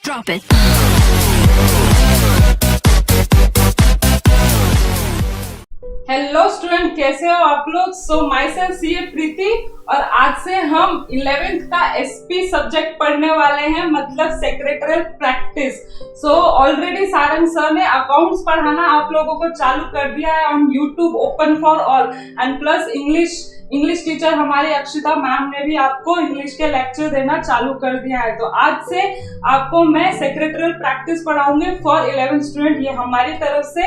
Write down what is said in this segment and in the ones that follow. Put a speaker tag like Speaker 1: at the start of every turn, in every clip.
Speaker 1: Drop it.
Speaker 2: Hello student, कैसे हो आप लोग? सो माई सेल्फ सीए प्रीति और आज से हम 11th का एसपी सब्जेक्ट पढ़ने वाले हैं, मतलब secretarial practice. So already Sarang sir ने अकाउंट्स पढ़ाना आप लोगों को चालू कर दिया है on YouTube, open for all. And plus English teacher हमारी अक्षिता मैम ने भी आपको इंग्लिश के लेक्चर देना चालू कर दिया है। तो आज से आपको मैं सेक्रेटरियल प्रैक्टिस पढ़ाऊंगी फॉर 11 स्टूडेंट। ये हमारी तरफ से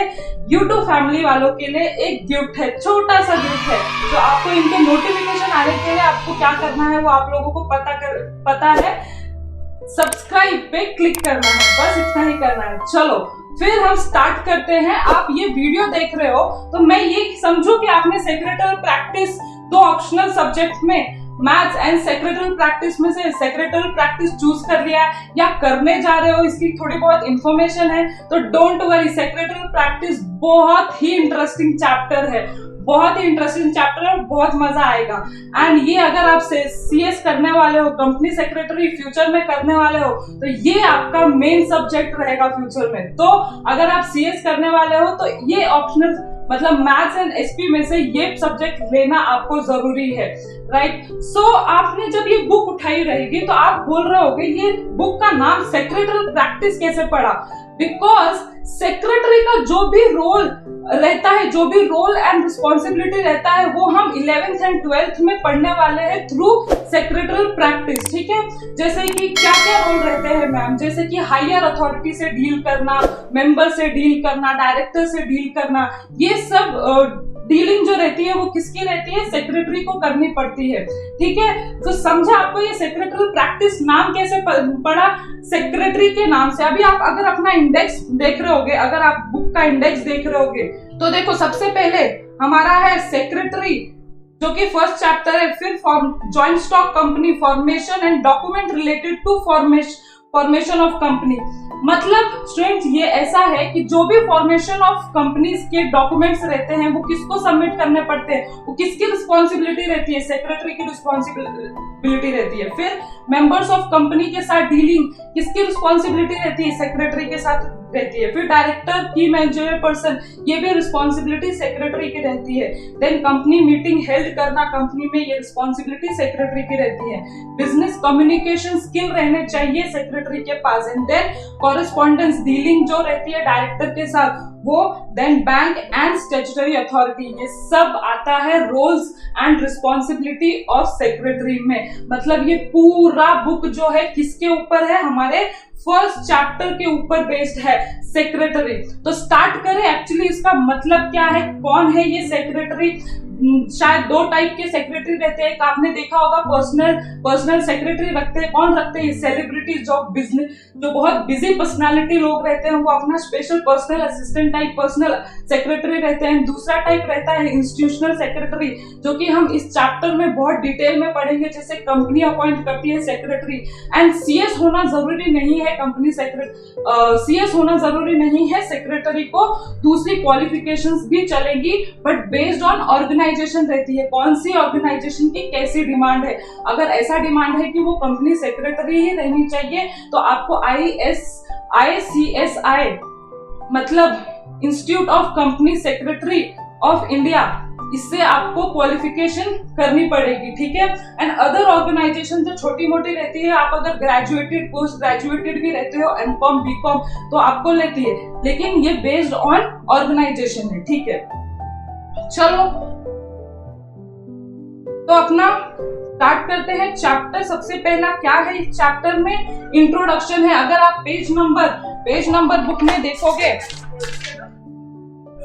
Speaker 2: यूट्यूब फैमिली वालों के लिए एक गिफ्ट है, छोटा सा गिफ्ट है। तो आपको इनके नोटिफिकेशन आने के लिए आपको क्या करना है वो आप लोगों को पता है, सब्सक्राइब पे क्लिक करना है, बस इतना ही करना है। चलो फिर हम स्टार्ट करते हैं। आप ये वीडियो देख रहे हो तो मैं ये समझू कि आपने सेक्रेटरियल प्रैक्टिस दो ऑप्शनल सब्जेक्ट में मैथ्स एंड सेक्रेटरियल प्रैक्टिस में से सेक्रेटरियल प्रैक्टिस चूज कर लिया है या करने जा रहे हो, इसकी थोड़ी बहुत इंफॉर्मेशन है। तो डोंट वरी, सेक्रेटरियल प्रैक्टिस बहुत ही इंटरेस्टिंग चैप्टर है, बहुत ही इंटरेस्टिंग चैप्टर है, बहुत मजा आएगा। एंड ये अगर आप सीएस करने वाले हो, कंपनी सेक्रेटरी फ्यूचर में करने वाले हो, तो ये आपका मेन सब्जेक्ट रहेगा फ्यूचर में। तो अगर आप सीएस करने वाले हो तो ये ऑप्शनल मतलब मैथ्स एंड एसपी में से ये सब्जेक्ट लेना आपको जरूरी है, राइट? सो आपने जब ये बुक उठाई रहेगी तो आप बोल रहे होगे ये बुक का नाम सेक्रेटरियल प्रैक्टिस कैसे पड़ा? बिकॉज सेक्रेटरी का जो भी रोल रहता है, जो भी रोल एंड रिस्पॉन्सिबिलिटी रहता है, वो हम 11th एंड 12th में पढ़ने वाले हैं थ्रू सेक्रेटरियल प्रैक्टिस, ठीक है? जैसे कि क्या क्या रोल रहते हैं मैम, जैसे कि हायर अथॉरिटी से डील करना, मेंबर से डील करना, डायरेक्टर से डील करना, ये सब डीलिंग जो रहती है वो किसकी रहती है? सेक्रेटरी को करनी पड़ती है, ठीक है? तो समझा आपको ये सेक्रेटरियल प्रैक्टिस नाम कैसे पड़ा? सेक्रेटरी के नाम से। अभी आप अगर अपना इंडेक्स देख रहे होगे, अगर आप बुक का इंडेक्स देख रहे होगे तो देखो सबसे पहले हमारा है सेक्रेटरी, जो कि फर्स्ट चैप्टर है। फिर joint stock company formation and document related to formation of company. मतलब स्टूडेंट्स ये ऐसा है कि जो भी फॉर्मेशन ऑफ कंपनीज के डॉक्यूमेंट्स रहते हैं वो किसको सबमिट करने पड़ते हैं, वो किसकी रिस्पॉन्सिबिलिटी रहती है? सेक्रेटरी की रिस्पॉन्सिबिलिटी रहती है। फिर मेंबर्स ऑफ कंपनी के साथ डीलिंग किसकी रिस्पॉन्सिबिलिटी रहती है? सेक्रेटरी के साथ रहती है। फिर डायरेक्टर, की मैनेजर पर्सन, ये भी रिस्पॉन्सिबिलिटी सेक्रेटरी की रहती है। देन कंपनी मीटिंग हेल्ड करना कंपनी में, ये रिस्पॉन्सिबिलिटी सेक्रेटरी की रहती है। बिजनेस कम्युनिकेशन स्किल रहने चाहिए सेक्रेटरी के पास। एंड देन कॉरेस्पॉन्डेंस डीलिंग जो रहती है डायरेक्टर के साथ वो। Then bank and statutory authority, ये सब आता है roles and responsibility of secretary में। मतलब ये पूरा बुक जो है किसके ऊपर है? हमारे फर्स्ट चैप्टर के ऊपर बेस्ड है, सेक्रेटरी। तो स्टार्ट करें। एक्चुअली इसका मतलब क्या है, कौन है ये सेक्रेटरी? शायद दो टाइप के सेक्रेटरी रहते हैं। आपने देखा होगा पर्सनल सेक्रेटरी रखते हैं। कौन रखते हैं? सेलिब्रिटीज, जो बहुत बिजी पर्सनालिटी लोग रहते हैं, वो अपना special personal assistant type personal secretary रहते हैं। दूसरा टाइप रहता है इंस्टीट्यूशनल सेक्रेटरी, जो कि हम इस चैप्टर में बहुत डिटेल में पढ़ेंगे, जैसे कंपनी अपॉइंट करती है सेक्रेटरी। एंड सीएस होना जरूरी नहीं है कंपनी सीएस होना जरूरी नहीं है सेक्रेटरी को। दूसरी क्वालिफिकेशंस भी चलेगी, बट बेस्ड ऑन ऑर्गेनाइजेशन रहती है, कौन सी ऑर्गेनाइजेशन की कैसी डिमांड है। अगर ऐसा डिमांड है कि वो कंपनी सेक्रेटरी ही रहनी चाहिए तो आपको ICSI मतलब institute of company secretary of India, इससे आपको क्वालिफिकेशन करनी पड़ेगी, ठीक है? एंड अदर ऑर्गेनाइजेशन जो छोटी मोटी रहती है, आप अगर ग्रेजुएटेड, पोस्ट ग्रेजुएटेड भी रहते हो, एमकॉम, बीकॉम, तो आपको लेती है, लेकिन ये बेस्ड ऑन ऑर्गेनाइजेशन है, ठीक है? चलो तो अपना स्टार्ट करते हैं चैप्टर। सबसे पहला क्या है इस चैप्टर में? इंट्रोडक्शन है। अगर आप पेज नंबर बुक में देखोगे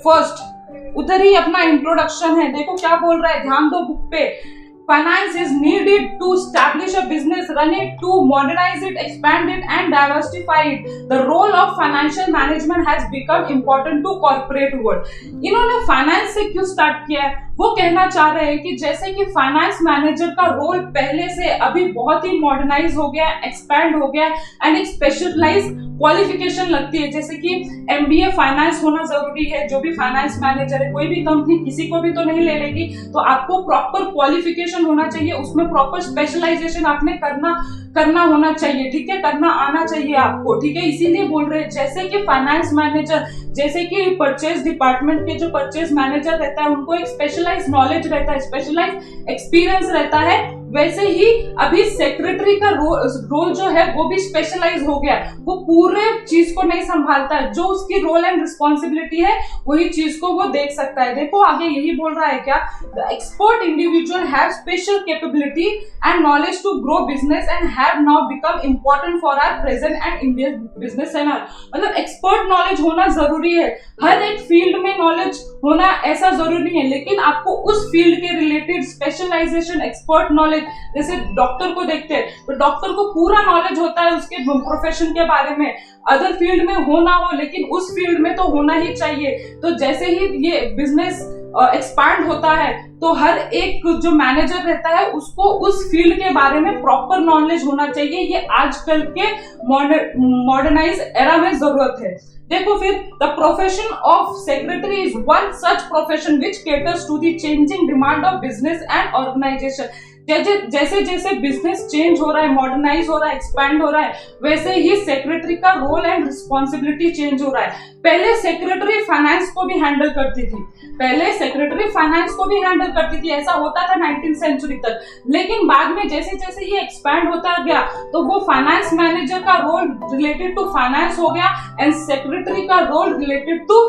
Speaker 2: फर्स्ट, उधर ही अपना इंट्रोडक्शन है। देखो क्या बोल रहा है, ध्यान दो बुक पे। Finance is needed to establish a business, run it, to modernize it, expand it and diversify it. The role of financial management has become important to corporate world. इन्होंने फाइनेंस से क्यों स्टार्ट किया है? वो कहना चाह रहे हैं कि जैसे कि फाइनेंस मैनेजर का रोल पहले से अभी बहुत ही मॉडर्नाइज हो गया, एक्सपैंड हो गया एंड एक स्पेशलाइज क्वालिफिकेशन लगती है, जैसे कि MBA फाइनेंस होना जरूरी है। जो भी फाइनेंस मैनेजर है, कोई भी कंपनी किसी को भी तो नहीं ले लेगी, तो आपको प्रॉपर क्वालिफिकेशन होना चाहिए, उसमें प्रॉपर स्पेशलाइजेशन आपने करना होना चाहिए, ठीक है, करना आना चाहिए आपको, ठीक है। इसीलिए बोल रहे हैं जैसे कि फाइनेंस मैनेजर, जैसे कि परचेज डिपार्टमेंट के जो परचेज मैनेजर रहता है उनको एक स्पेशलाइज नॉलेज रहता है, स्पेशलाइज एक्सपीरियंस रहता है, वैसे ही अभी सेक्रेटरी का रोल जो है वो भी स्पेशलाइज हो गया। वो पूरे चीज को नहीं संभालता है, जो उसकी रोल एंड रिस्पॉन्सिबिलिटी है वही चीज को वो देख सकता है। देखो आगे यही बोल रहा है क्या, the expert individual have special capability and knowledge to grow business and have now become important for our present and Indian business scenario. मतलब एक्सपर्ट नॉलेज होना जरूरी है, हर एक फील्ड में नॉलेज होना ऐसा जरूरी नहीं है, लेकिन आपको उस फील्ड के रिलेटेड स्पेशलाइजेशन, एक्सपर्ट नॉलेज, जैसे डॉक्टर को देखते हैं तो डॉक्टर को पूरा नॉलेज होता है उसके प्रोफेशन के बारे में, अदर फील्ड में हो ना हो लेकिन उस फील्ड में तो होना ही चाहिए। तो जैसे ही ये बिजनेस एक्सपांड होता है तो हर एक जो मैनेजर रहता है उसको उस फील्ड के बारे में प्रॉपर नॉलेज होना चाहिए। ये आजकल के मॉडर्नाइज एरा में जरूरत है। देखो फिर, the profession of secretary is one such profession which caters to the changing demand of business and organisation. जैसे जैसे बिजनेस चेंज हो रहा है, मॉडर्नाइज हो रहा है, एक्सपैंड हो रहा है, वैसे ही सेक्रेटरी का रोल एंड रिस्पॉन्सिबिलिटी चेंज हो रहा है। पहले सेक्रेटरी फाइनेंस को भी हैंडल करती थी, ऐसा होता था 19th सेंचुरी तक, लेकिन बाद में जैसे जैसे ये एक्सपैंड होता गया तो वो फाइनेंस मैनेजर का रोल रिलेटेड टू फाइनेंस हो गया एंड सेक्रेटरी का role related to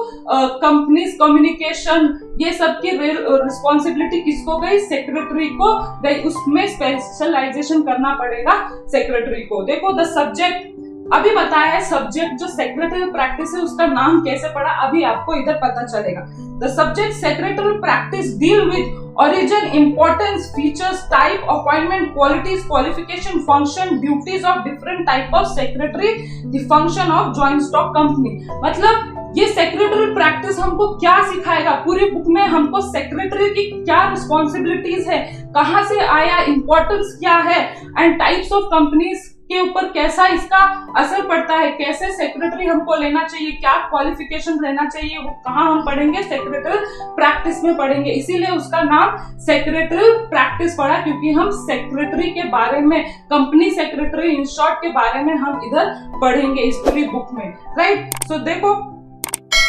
Speaker 2: companies communication, ये सब की रिस्पॉन्सिबिलिटी किसको गई, सेक्रेटरी को गई। उसमें स्पेशलाइजेशन करना पड़ेगा सेक्रेटरी को। देखो द सब्जेक्ट अभी बताया है, सब्जेक्ट जो सेक्रेटरी प्रैक्टिस है उसका नाम कैसे पड़ा अभी आपको इधर पता चलेगा। The subject secretary practice deal with origin, importance, features, type, appointment, qualities, qualification, function, duties of different type of secretary, the function of joint stock company। मतलब ये सेक्रेटरी प्रैक्टिस हमको क्या सिखाएगा, पूरी बुक में हमको सेक्रेटरी की क्या रिस्पॉन्सिबिलिटीज है, कहाँ से आया, इंपॉर्टेंस क्या है एंड टाइप्स ऑफ कंपनीज के ऊपर कैसा इसका असर पड़ता है, कैसे सेक्रेटरी हमको लेना चाहिए, क्या क्वालिफिकेशन रहना चाहिए, वो कहाँ हम पढ़ेंगे, सेक्रेटरी प्रैक्टिस में पढ़ेंगे। इसीलिए उसका नाम सेक्रेटरी प्रैक्टिस पड़ा, क्योंकि हम सेक्रेटरी के बारे में, कंपनी सेक्रेटरी इन शॉर्ट के बारे में हम इधर पढ़ेंगे इस पूरी बुक में, राइट। सो देखो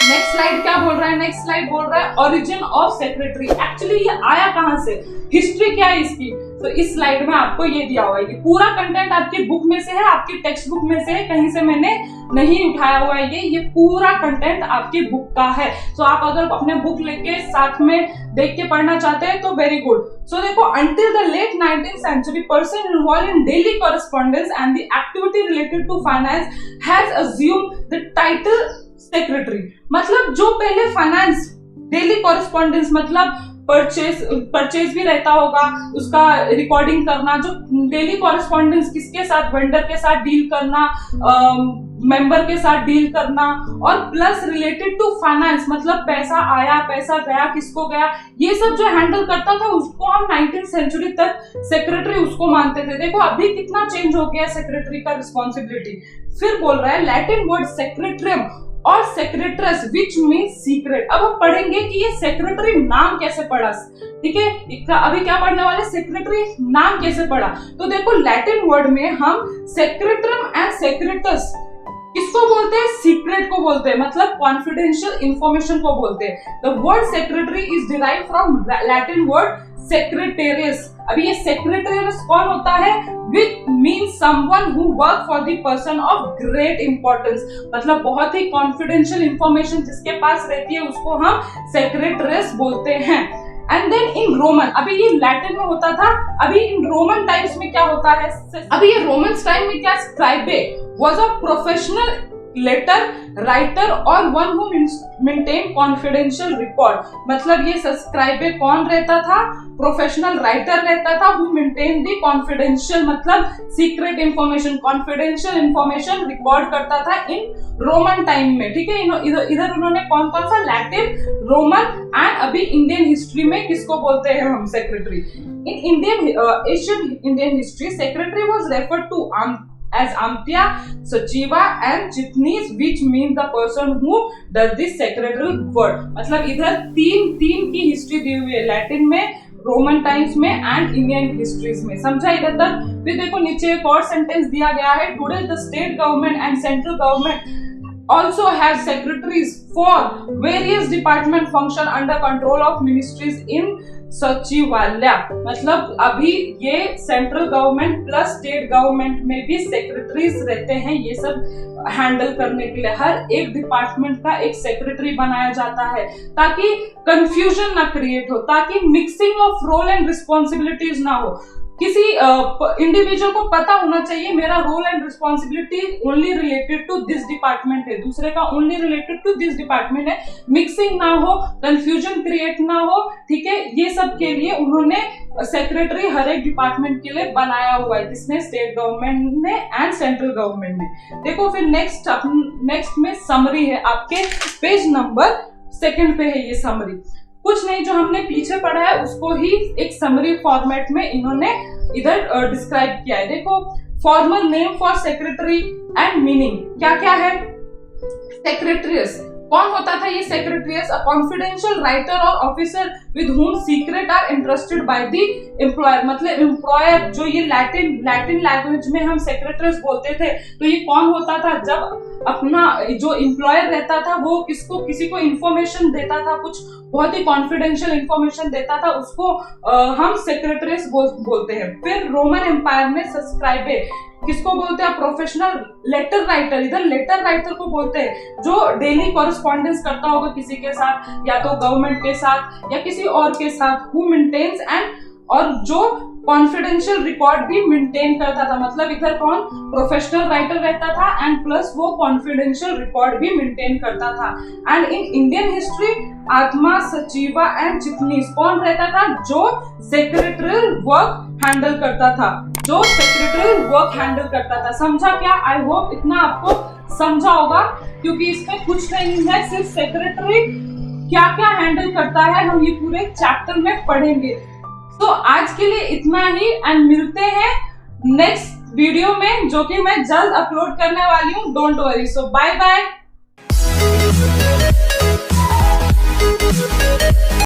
Speaker 2: नेक्स्ट स्लाइड क्या बोल रहा है, नेक्स्ट स्लाइड बोल रहा है ओरिजिन ऑफ सेक्रेटरी। एक्चुअली ये आया कहां से, हिस्ट्री क्या है इसकी, तो इस स्लाइड में आपको ये दिया हुआ है। ये पूरा कंटेंट आपकी बुक में से है, आपकी टेक्स्ट बुक में से है, कहीं से मैंने नहीं उठाया हुआ है। ये पूरा कंटेंट आपकी बुक का है। सो आप अगर अपने बुक लेके साथ में देख के पढ़ना चाहते हैं तो वेरी गुड। सो देखो, until the late 19th century, person involved in daily correspondence and the activity related to finance has assumed the title secretary. मतलब जो पहले फाइनेंस, डेली कॉरेस्पॉन्डेंस मतलब परचेज भी रहता होगा, उसका रिकॉर्डिंग करना, जो डेली कॉरेस्पॉन्डेंस किसके साथ, वेंडर के साथ डील करना, मेंबर के साथ डील करना, और प्लस रिलेटेड टू फाइनेंस मतलब पैसा आया, पैसा गया, किसको गया, ये सब जो हैंडल करता था उसको हम 19th सेंचुरी तक सेक्रेटरी उसको मानते थे। देखो अभी कितना चेंज हो गया सेक्रेटरी का रिस्पॉन्सिबिलिटी। फिर बोल रहा है लैटिन वर्ड सेक्रेटरियम और सेक्रेट्रेस विच मीन सीक्रेट। अब हम पढ़ेंगे कि ये सेक्रेटरी नाम कैसे पड़ा, ठीक है। अभी क्या पढ़ने वाले, सेक्रेटरी नाम कैसे पड़ा। तो देखो लैटिन वर्ड में हम सेक्रेटरम एंड सेक्रेटस किसको बोलते हैं, सीक्रेट को बोलते हैं, मतलब कॉन्फिडेंशियल इंफॉर्मेशन को बोलते हैं। The word secretary is derive from Latin word secretarius. अभी ये सेक्रेटेरियस कौन होता है, which means someone who work for the person of great importance, मतलब बहुत ही कॉन्फिडेंशियल इंफॉर्मेशन जिसके पास रहती है उसको हम सेक्रेटरियस बोलते हैं। एंड देन इन रोमन, अभी ये लैटिन में होता था, अभी इन रोमन टाइम्स में क्या होता है, अभी ये रोमन टाइम में क्या, scribe was a professional letter writer और one who maintain confidential record. मतलब ये सब्सक्राइबे कौन रहता था, प्रोफेशनल राइटर रहता था हु मेंटेन दी कॉन्फिडेंशियल मतलब secret information, confidential information record करता था इन रोमन टाइम में, ठीक है। इधर उन्होंने कौन कौन सा, लैटिन, रोमन एंड अभी इंडियन हिस्ट्री में किसको बोलते हैं हम, secretary. In Indian Asian Indian history secretary was referred to as Amtia, Sachiva and Chitnis, which mean the person who does this secretarial work. मतलब इधर तीन की हिस्ट्री दी हुई है, लैटिन में, रोमन टाइम्स में एंड इंडियन हिस्ट्रीज में। समझा इधर तक? फिर देखो नीचे एक और सेंटेंस दिया गया है, today the state government and central government also has secretaries for various department function under control of ministries in सचिवालय। मतलब अभी ये central government plus state government में भी सेक्रेटरीज रहते हैं, ये सब हैंडल करने के लिए हर एक डिपार्टमेंट का एक सेक्रेटरी बनाया जाता है, ताकि कंफ्यूजन ना क्रिएट हो, ताकि mixing of role and responsibilities ना हो। किसी इंडिविजुअल को पता होना चाहिए मेरा role and responsibility only related to this department है, दूसरे का only related to this department है, मिक्सिंग ना हो, कंफ्यूजन क्रिएट ना हो। ठीक है, ये सब के लिए उन्होंने सेक्रेटरी हर एक डिपार्टमेंट के लिए बनाया हुआ है, जिसने स्टेट गवर्नमेंट ने एंड सेंट्रल गवर्नमेंट ने। देखो फिर नेक्स्ट में समरी है, आपके पेज नंबर 2 पे है ये समरी। कुछ नहीं, जो हमने पीछे पढ़ा है उसको ही एक समरी फॉर्मेट में इन्होंने इधर डिस्क्राइब किया है। देखो, formal name for secretary and meaning क्या क्या है। सेक्रेटरीज कौन होता था ये सेक्रेटरीज? अ कॉन्फिडेंशियल राइटर और officer with whom secret are interested by the employer. मतलब एम्प्लॉयर, जो ये लैटिन लैंग्वेज में हम सेक्रेटरीज बोलते थे, तो ये कौन होता था? जब अपना जो एम्प्लॉयर रहता था वो किसी को इंफॉर्मेशन देता था, कुछ बहुत ही कॉन्फिडेंशियल इंफॉर्मेशन देता था, उसको हम सेक्रेटरीज बोलते हैं। फिर रोमन एम्पायर में सब्सक्राइबर किसको बोलते हैं? प्रोफेशनल लेटर राइटर, इधर लेटर राइटर को बोलते हैं, जो डेली कॉरेस्पॉन्डेंस करता होगा किसी के साथ, या तो गवर्नमेंट के साथ या किसी और के साथ, हु मेंटेन्स एंड, और जो कॉन्फिडेंशियल रिकॉर्ड भी मेंटेन करता था। मतलब इधर कौन? प्रोफेशनल राइटर रहता था एंड प्लस वो कॉन्फिडेंशियल रिकॉर्ड भी मेंटेन करता था। एंड इन इंडियन हिस्ट्री आत्मा, सचिवा एंड चिटनीस कौन रहता था? जो सेक्रेटरियल वर्क हैंडल करता था, जो सेक्रेटरियल वर्क हैंडल करता था। समझा क्या? आई होप इतना आपको समझा होगा, क्योंकि इसमें कुछ नहीं है, सिर्फ सेक्रेटरी क्या क्या हैंडल करता है हम ये पूरे चैप्टर में पढ़ेंगे। तो आज के लिए इतना ही, एंड मिलते हैं नेक्स्ट वीडियो में, जो कि मैं जल्द अपलोड करने वाली हूँ। Don't worry. So bye bye.